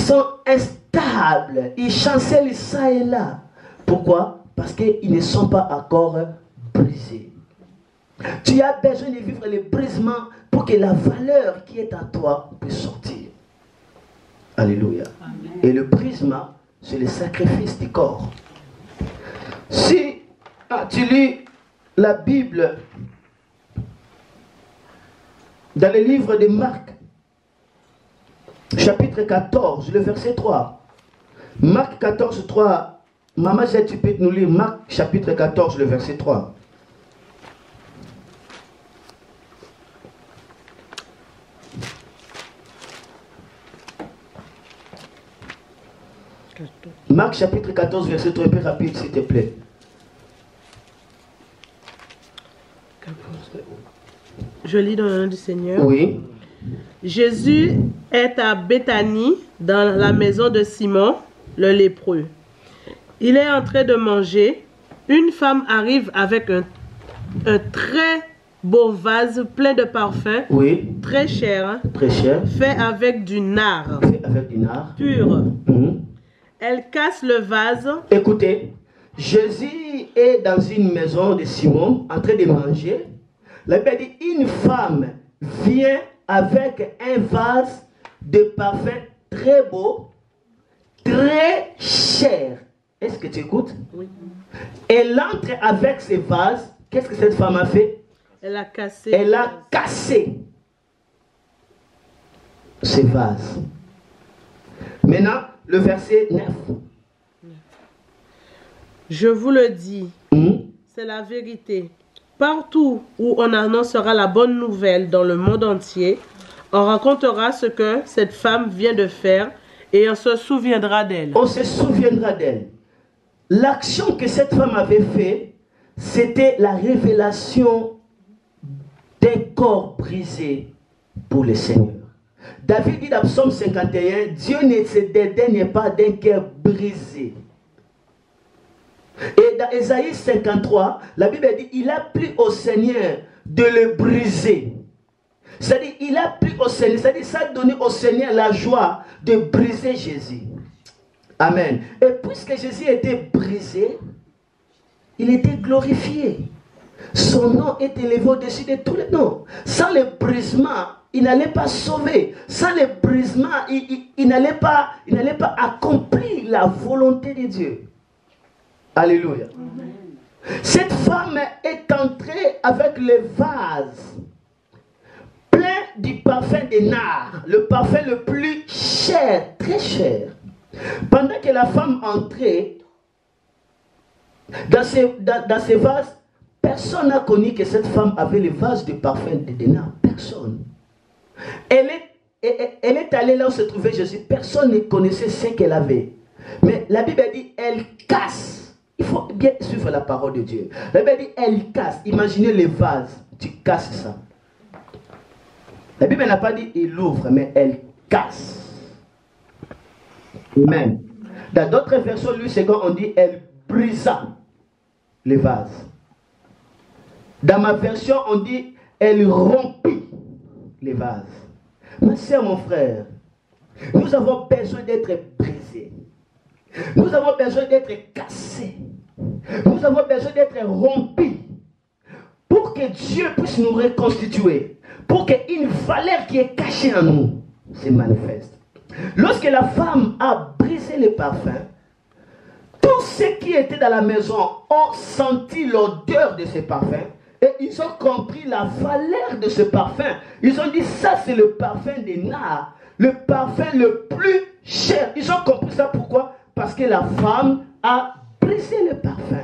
sont instables. Ils chancellent ça et là. Pourquoi? Parce qu'ils ne sont pas encore brisés. Tu as besoin de vivre les brisements pour que la valeur qui est en toi puisse sortir. Alléluia. Amen. Et le brisement, c'est le sacrifice du corps. Si tu lis la Bible dans le livre de Marc, chapitre 14, le verset 3. Marc 14, 3. Maman, tu peux nous lire Marc chapitre 14, le verset 3. Marc chapitre 14, verset 3, un peu rapide s'il te plaît. Je lis dans le nom du Seigneur. Oui. Jésus est à Béthanie, dans la maison de Simon, le lépreux. Il est en train de manger. Une femme arrive avec un très beau vase plein de parfums. Oui. Très cher. Hein, très cher. Fait avec du nard. Fait avec du nard. Pur. Elle casse le vase. Écoutez, Jésus est dans une maison de Simon en train de manger. La Bible dit, une femme vient avec un vase de parfum très beau, très cher. Est-ce que tu écoutes? Oui. Elle entre avec ce vase. Qu'est-ce que cette femme a fait? Elle a cassé. Elle a cassé ce vase. Maintenant, le verset 9. Je vous le dis, c'est la vérité. Partout où on annoncera la bonne nouvelle dans le monde entier, on racontera ce que cette femme vient de faire et on se souviendra d'elle. On se souviendra d'elle. L'action que cette femme avait faite, c'était la révélation d'un corps brisé pour le Seigneur. David dit dans Psaume 51, Dieu ne se dédaigne pas d'un cœur brisé. Et dans Ésaïe 53, la Bible dit, il a plu au Seigneur de le briser. C'est-à-dire, il a plu au Seigneur, c'est-à-dire, ça a donné au Seigneur la joie de briser Jésus. Amen. Et puisque Jésus était brisé, il était glorifié. Son nom est élevé au-dessus de tous les noms. Sans le brisement, il n'allait pas sauver. Sans le brisement, il n'allait pas accomplir la volonté de Dieu. Alléluia. Amen. Cette femme est entrée avec le vase plein du parfum de nard, le parfum le plus cher, très cher. Pendant que la femme entrait dans ce vase, personne n'a connu que cette femme avait le vase de parfum de nard. Personne. Elle est allée là où se trouvait Jésus. Personne ne connaissait ce qu'elle avait. Mais la Bible dit, elle casse. Il faut bien suivre la parole de Dieu. La Bible dit, elle casse. Imaginez les vases. Tu casses ça. La Bible n'a pas dit, il ouvre, mais elle casse. Amen. Dans d'autres versions, lui, c'est quand on dit, elle brisa les vases. Dans ma version, on dit, elle rompit les vases. Ma soeur, mon frère, nous avons besoin d'être brisés. Nous avons besoin d'être cassés. Nous avons besoin d'être rompus pour que Dieu puisse nous reconstituer, pour qu'une valeur qui est cachée en nous se manifeste. Lorsque la femme a brisé le parfum, tous ceux qui étaient dans la maison ont senti l'odeur de ce parfum et ils ont compris la valeur de ce parfum. Ils ont dit, ça c'est le parfum des nard, le parfum le plus cher. Ils ont compris ça, pourquoi? Parce que la femme a brisé le parfum.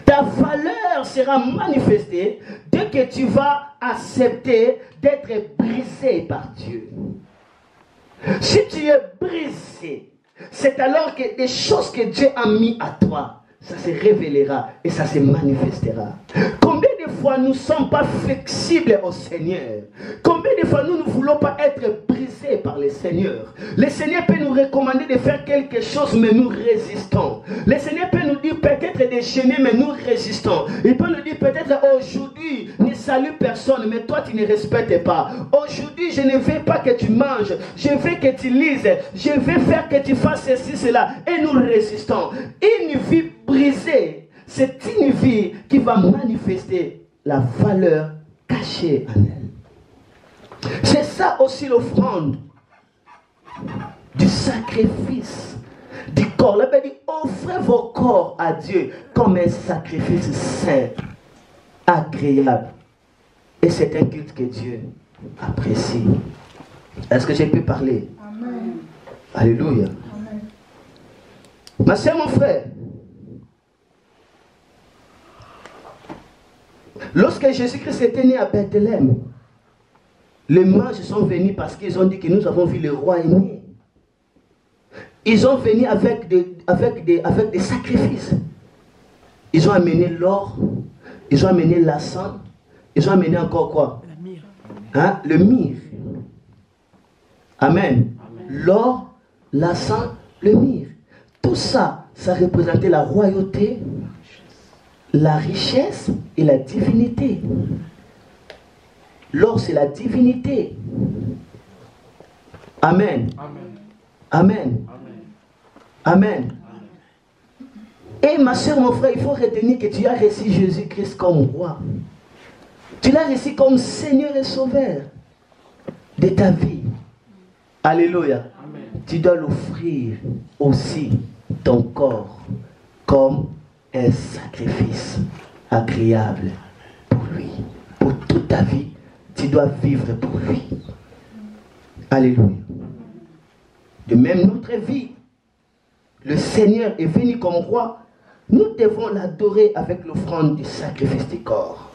Ta valeur sera manifestée dès que tu vas accepter d'être brisé par Dieu. Si tu es brisé, c'est alors que des choses que Dieu a mis à toi ça se révélera et ça se manifestera. Combien de fois nous ne sommes pas flexibles au Seigneur? Combien de fois nous ne voulons pas être brisés par le Seigneur? Le Seigneur peut nous recommander de faire quelque chose, mais nous résistons. Le Seigneur peut nous dire peut-être de gêner, mais nous résistons. Il peut nous dire peut-être aujourd'hui, ne salue personne, mais toi tu ne respectes pas. Aujourd'hui, je ne veux pas que tu manges, je veux que tu lises, je veux faire que tu fasses ceci, cela. Et nous résistons. Une vie brisée, c'est une vie qui va manifester la valeur cachée en elle. C'est ça aussi l'offrande du sacrifice du corps. La Bible dit, offrez vos corps à Dieu comme un sacrifice saint, agréable. Et c'est un culte que Dieu apprécie. Est-ce que j'ai pu parler? Amen. Alléluia. Amen. Ma soeur, mon frère, lorsque Jésus-Christ était né à Bethléem, les mages sont venus parce qu'ils ont dit que nous avons vu le roi né. Ils sont venus avec des sacrifices. Ils ont amené l'or, ils ont amené l'encens, ils ont amené encore quoi? Le myrrhe. Hein? Le myrrhe. Amen. L'or, l'encens, le myrrhe. Tout ça, ça représentait la royauté, la richesse et la divinité. L'or, c'est la divinité. Amen. Amen. Amen. Et ma soeur, mon frère, il faut retenir que tu as reçu Jésus-Christ comme roi. Tu l'as reçu comme Seigneur et Sauveur de ta vie. Alléluia. Amen. Tu dois l'offrir aussi ton corps comme un sacrifice agréable pour lui. Pour toute ta vie, tu dois vivre pour lui. Alléluia. De même, notre vie, le Seigneur est venu comme roi. Nous devons l'adorer avec l'offrande du sacrifice du corps.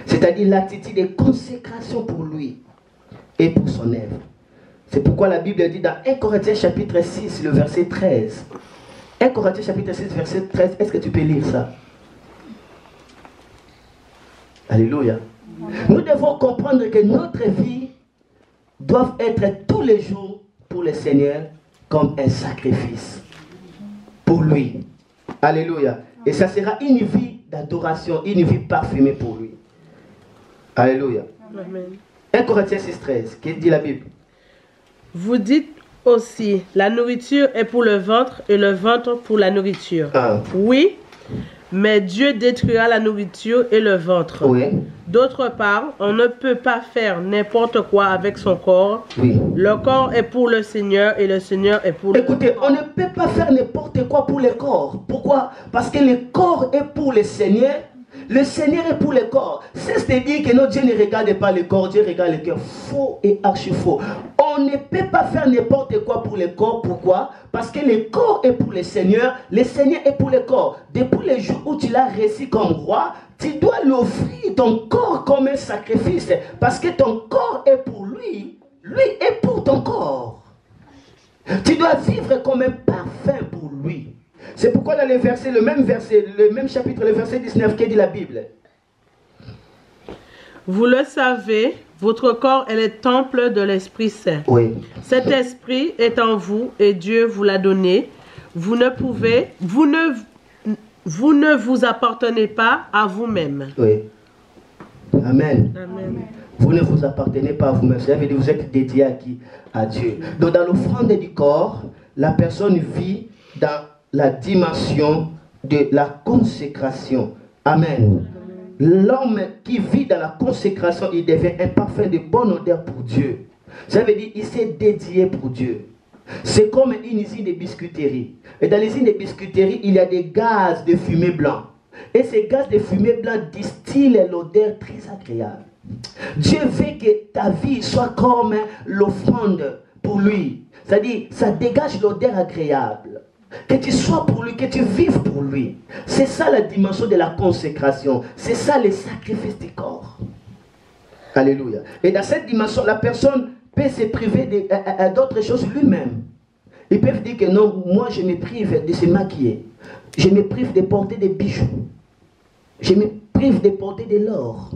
C'est-à-dire l'attitude de consécration pour lui et pour son œuvre. C'est pourquoi la Bible dit dans 1 Corinthiens chapitre 6, le verset 13. 1 Corinthiens chapitre 6, verset 13. Est-ce que tu peux lire ça? Alléluia. Nous devons comprendre que notre vie doit être tous les jours pour le Seigneur comme un sacrifice pour lui. Alléluia. Et ça sera une vie d'adoration, une vie parfumée pour lui. Alléluia. Amen. 1 Corinthiens 6, 13. Qu'est-ce que dit la Bible? Vous dites aussi, la nourriture est pour le ventre et le ventre pour la nourriture. Ah. Oui, mais Dieu détruira la nourriture et le ventre. Oui. D'autre part, on ne peut pas faire n'importe quoi avec son corps. Oui. Le corps est pour le Seigneur et le Seigneur est pour le corps. Écoutez, on ne peut pas faire n'importe quoi pour le corps. Pourquoi? Parce que le corps est pour le Seigneur. Le Seigneur est pour le corps. C'est-à-dire que notre Dieu ne regarde pas le corps, Dieu regarde le cœur. Faux et archi faux. On ne peut pas faire n'importe quoi pour le corps. Pourquoi? Parce que le corps est pour le Seigneur est pour le corps. Depuis le jour où tu l'as reçu comme roi, tu dois l'offrir ton corps comme un sacrifice. Parce que ton corps est pour lui, lui est pour ton corps. Tu dois vivre comme un parfum pour lui. C'est pourquoi dans le même chapitre, le verset 19, qu'est dit la Bible? Vous le savez, votre corps est le temple de l'Esprit Saint. Oui. Cet esprit est en vous et Dieu vous l'a donné. Vous ne vous appartenez pas à vous-même. Oui. Amen. Amen. Vous ne vous appartenez pas à vous-même. Ça veut dire que vous êtes dédié à qui? À Dieu. Donc dans l'offrande du corps, la personne vit dans la dimension de la consécration. Amen. L'homme qui vit dans la consécration, il devient un parfum de bonne odeur pour Dieu. Ça veut dire qu'il s'est dédié pour Dieu. C'est comme une usine de biscuiterie. Et dans l'usine de biscuiterie, il y a des gaz de fumée blanc. Et ces gaz de fumée blanc distillent l'odeur très agréable. Dieu veut que ta vie soit comme l'offrande pour lui. C'est-à-dire, ça dégage l'odeur agréable. Que tu sois pour lui, que tu vives pour lui. C'est ça la dimension de la consécration. C'est ça le sacrifice du corps. Alléluia. Et dans cette dimension, la personne peut se priver d'autres choses lui-même. Ils peuvent dire que non, moi je me prive de se maquiller. Je me prive de porter des bijoux. Je me prive de porter de l'or.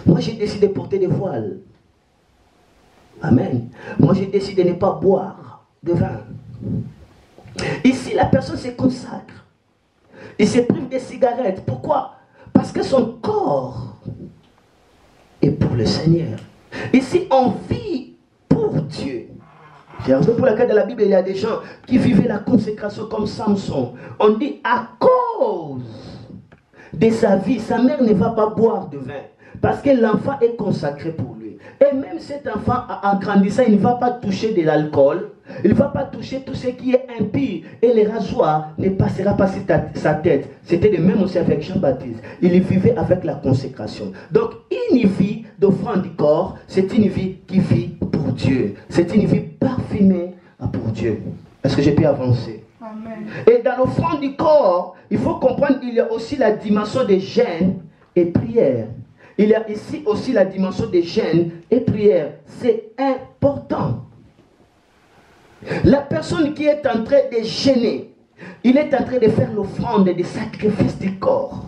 Moi, j'ai décidé de porter des voiles. Amen. Moi, j'ai décidé de ne pas boire de vin. Ici, la personne se consacre. Il se prive des cigarettes. Pourquoi? Parce que son corps est pour le Seigneur. Ici, on vit pour Dieu. C'est la raison pour laquelle dans la Bible, il y a des gens qui vivaient la consécration comme Samson. On dit à cause de sa vie, sa mère ne va pas boire de vin. Parce que l'enfant est consacré pour lui. Et même cet enfant, en grandissant, il ne va pas toucher de l'alcool. Il ne va pas toucher tout ce qui est impur. Et le rasoir ne passera pas sur sa tête. C'était le même aussi avec Jean-Baptiste. Il vivait avec la consécration. Donc, une vie d'offrande du corps, c'est une vie qui vit pour Dieu. C'est une vie parfumée pour Dieu. Est-ce que je peux avancer? Amen. Et dans l'offrande du corps, il faut comprendre qu'il y a aussi la dimension de jeûne et prière. Il y a ici aussi la dimension de jeûne et prière. C'est important. La personne qui est en train de jeûner, il est en train de faire l'offrande des sacrifices du corps.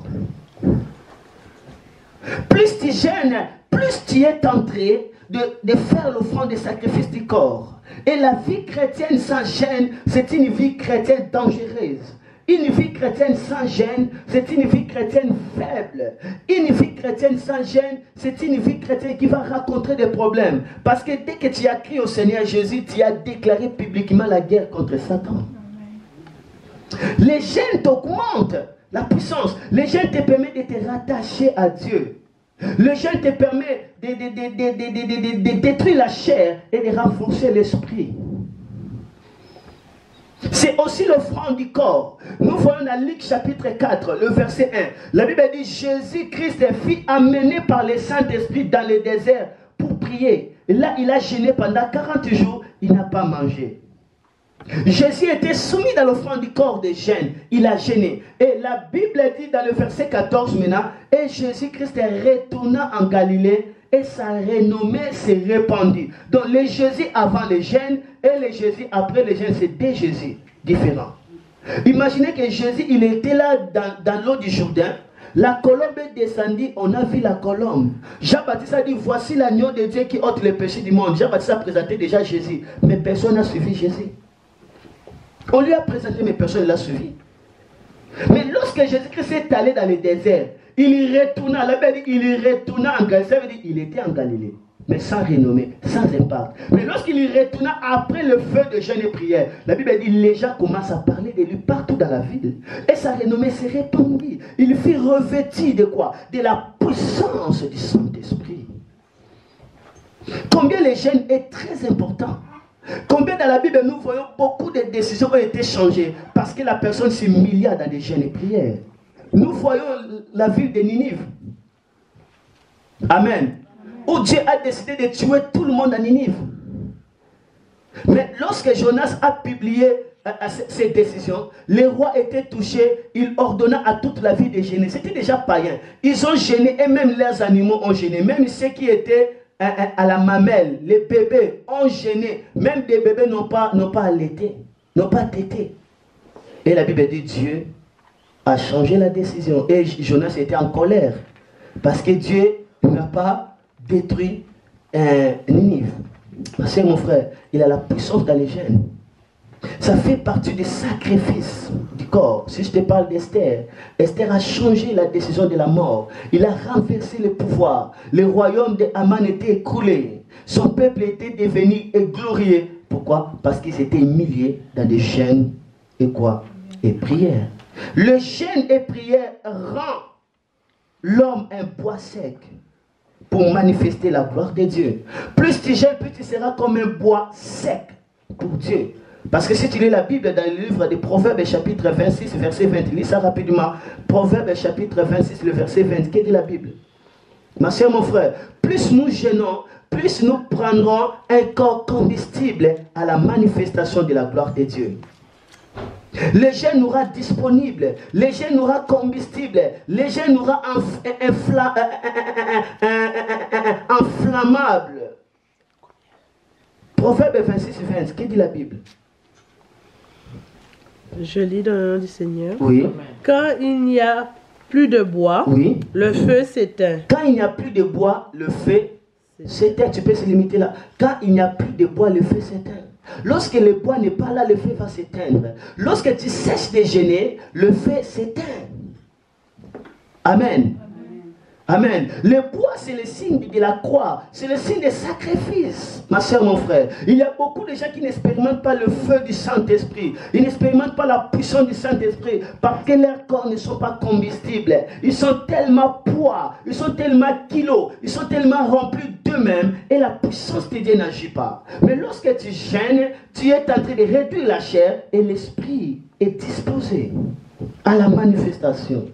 Plus tu jeûnes, plus tu es en train de faire l'offrande des sacrifices du corps. Et la vie chrétienne sans jeûne, c'est une vie chrétienne dangereuse. Une vie chrétienne sans jeûne, c'est une vie chrétienne faible. Une vie chrétienne sans jeûne, c'est une vie chrétienne qui va rencontrer des problèmes. Parce que dès que tu as crié au Seigneur Jésus, tu as déclaré publiquement la guerre contre Satan. Les jeûnes t'augmentent la puissance. Les jeûnes te permettent de te rattacher à Dieu. Le jeûne te permet de détruire la chair et de renforcer l'esprit. C'est aussi l'offrande du corps. Nous voyons dans Luc chapitre 4, le verset 1. La Bible dit, Jésus-Christ fut amené par le Saint-Esprit dans le désert pour prier. Et là, il a jeûné pendant 40 jours, il n'a pas mangé. Jésus était soumis dans l'offrande du corps de jeûne. Il a jeûné. Et la Bible dit dans le verset 14 maintenant, et Jésus-Christ retourna en Galilée et sa renommée s'est répandue. Donc le Jésus avant le jeûne et le Jésus après le jeûne, c'est deux Jésus différents. Imaginez que Jésus, il était là dans l'eau du Jourdain. La colombe est descendue, on a vu la colombe. Jean-Baptiste a dit, voici l'agneau de Dieu qui ôte les péchés du monde. Jean-Baptiste a présenté déjà Jésus, mais personne n'a suivi Jésus. On lui a présenté, mais personne ne l'a suivi. Mais lorsque Jésus-Christ est allé dans le désert, il retourna, la Bible dit, il retourna en Galilée. Ça veut dire qu'il était en Galilée, mais sans renommée, sans impact. Mais lorsqu'il retourna après le feu de jeûne et prière, la Bible dit, les gens commencent à parler de lui partout dans la ville. Et sa renommée s'est répandue. Il fut revêtu de quoi? De la puissance du Saint-Esprit. Combien le jeûne est très important. Combien dans la Bible nous voyons beaucoup de décisions ont été changées parce que la personne s'humilia dans des jeûnes et prières. Nous voyons la ville de Ninive. Amen. Où Dieu a décidé de tuer tout le monde à Ninive. Mais lorsque Jonas a publié ses décisions, les rois étaient touchés, il ordonna à toute la ville de jeûner. C'était déjà païen. Ils ont jeûné et même leurs animaux ont jeûné. Même ceux qui étaient à la mamelle, les bébés ont jeûné. Même des bébés n'ont pas allaité, n'ont pas tété. Et la Bible dit Dieu a changé la décision. Et Jonas était en colère. Parce que Dieu n'a pas détruit Ninive. C'est mon frère, il a la puissance dans les gènes. Ça fait partie du sacrifice du corps. Si je te parle d'Esther, Esther a changé la décision de la mort. Il a renversé le pouvoir. Le royaume de Haman était écroulé. Son peuple était devenu glorieux. Pourquoi? Parce qu'ils étaient humiliés dans des jeûnes et quoi? Et prières. Le jeûne et prière rend l'homme un bois sec pour manifester la gloire de Dieu. Plus tu jeûnes, plus tu seras comme un bois sec pour Dieu. Parce que si tu lis la Bible dans le livre des Proverbes chapitre 26, verset 20, lis ça rapidement. Proverbes chapitre 26, le verset 20, qu'est-ce que dit la Bible? Ma soeur, mon frère, plus nous jeûnons, plus nous prendrons un corps combustible à la manifestation de la gloire de Dieu. Le jeûne nous rend disponible, le jeûne nous rend combustible, le jeûne nous rend inflammable. Proverbe 26, 20, qu'est-ce que dit la Bible? Je lis dans le nom du Seigneur. Oui. Quand il n'y a plus de bois, Oui. le feu s'éteint. Quand il n'y a plus de bois, le feu s'éteint. Tu peux se limiter là. Quand il n'y a plus de bois, le feu s'éteint. Lorsque le bois n'est pas là, le feu va s'éteindre. Lorsque tu cesses de gêner, le feu s'éteint. Amen. Amen. Le bois, c'est le signe de la croix. C'est le signe des sacrifices. Ma soeur, mon frère. Il y a beaucoup de gens qui n'expérimentent pas le feu du Saint-Esprit. Ils n'expérimentent pas la puissance du Saint-Esprit parce que leurs corps ne sont pas combustibles. Ils sont tellement poids. Ils sont tellement kilos. Ils sont tellement remplis d'eux-mêmes. Et la puissance de Dieu n'agit pas. Mais lorsque tu gênes, tu es en train de réduire la chair et l'esprit est disposé à la manifestation.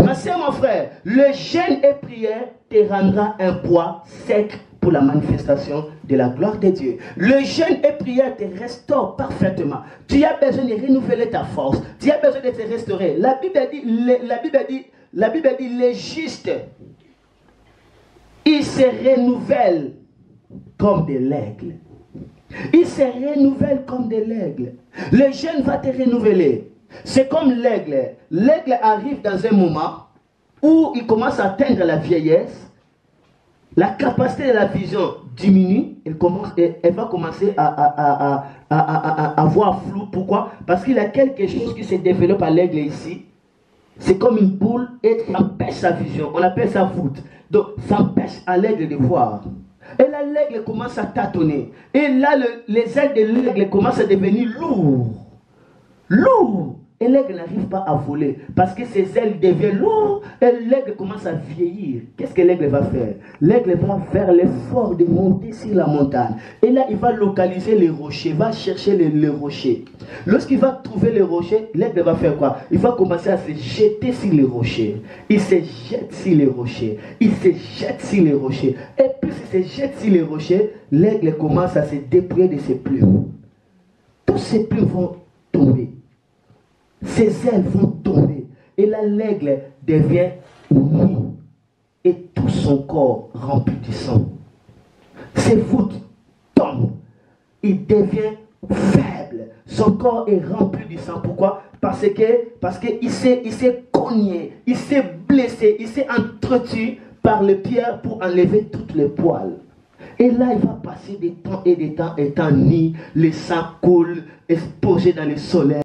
Ma soeur, mon frère, le jeûne et prière te rendra un poids sec pour la manifestation de la gloire de Dieu. Le jeûne et prière te restaure parfaitement. Tu as besoin de renouveler ta force. Tu as besoin de te restaurer. La Bible dit, les justes, ils se renouvellent comme de l'aigle. Ils se renouvellent comme de l'aigle. Le jeûne va te renouveler. C'est comme l'aigle. L'aigle arrive dans un moment où il commence à atteindre la vieillesse. La capacité de la vision diminue. Elle va commencer à voir flou. Pourquoi? Parce qu'il y a quelque chose qui se développe à l'aigle ici. C'est comme une boule et ça empêche sa vision. On appelle ça voûte. Donc ça empêche à l'aigle de voir. Et là l'aigle commence à tâtonner. Et là les ailes de l'aigle commencent à devenir lourds. Lourd. Et l'aigle n'arrive pas à voler parce que ses ailes deviennent lourdes et l'aigle commence à vieillir. Qu'est-ce que l'aigle va faire? L'aigle va faire l'effort de monter sur la montagne. Et là, il va localiser les rochers, va chercher les rochers. Lorsqu'il va trouver les rochers, l'aigle va faire quoi? Il va commencer à se jeter sur les rochers. Il se jette sur les rochers. Il se jette sur les rochers. Et plus il se jette sur les rochers, l'aigle commence à se dépouiller de ses plumes. Tous ses plumes vont tomber. Ses ailes vont tomber. Et là, l'aigle devient nu. Et tout son corps rempli de sang. Ses voûtes tombent. Il devient faible. Son corps est rempli de sang. Pourquoi? Parce qu'il s'est cogné. Il s'est blessé. Il s'est entretenu par les pierres pour enlever toutes les poils. Et là, il va passer des temps et des temps étant nu. Le sang coule, exposé dans le soleil.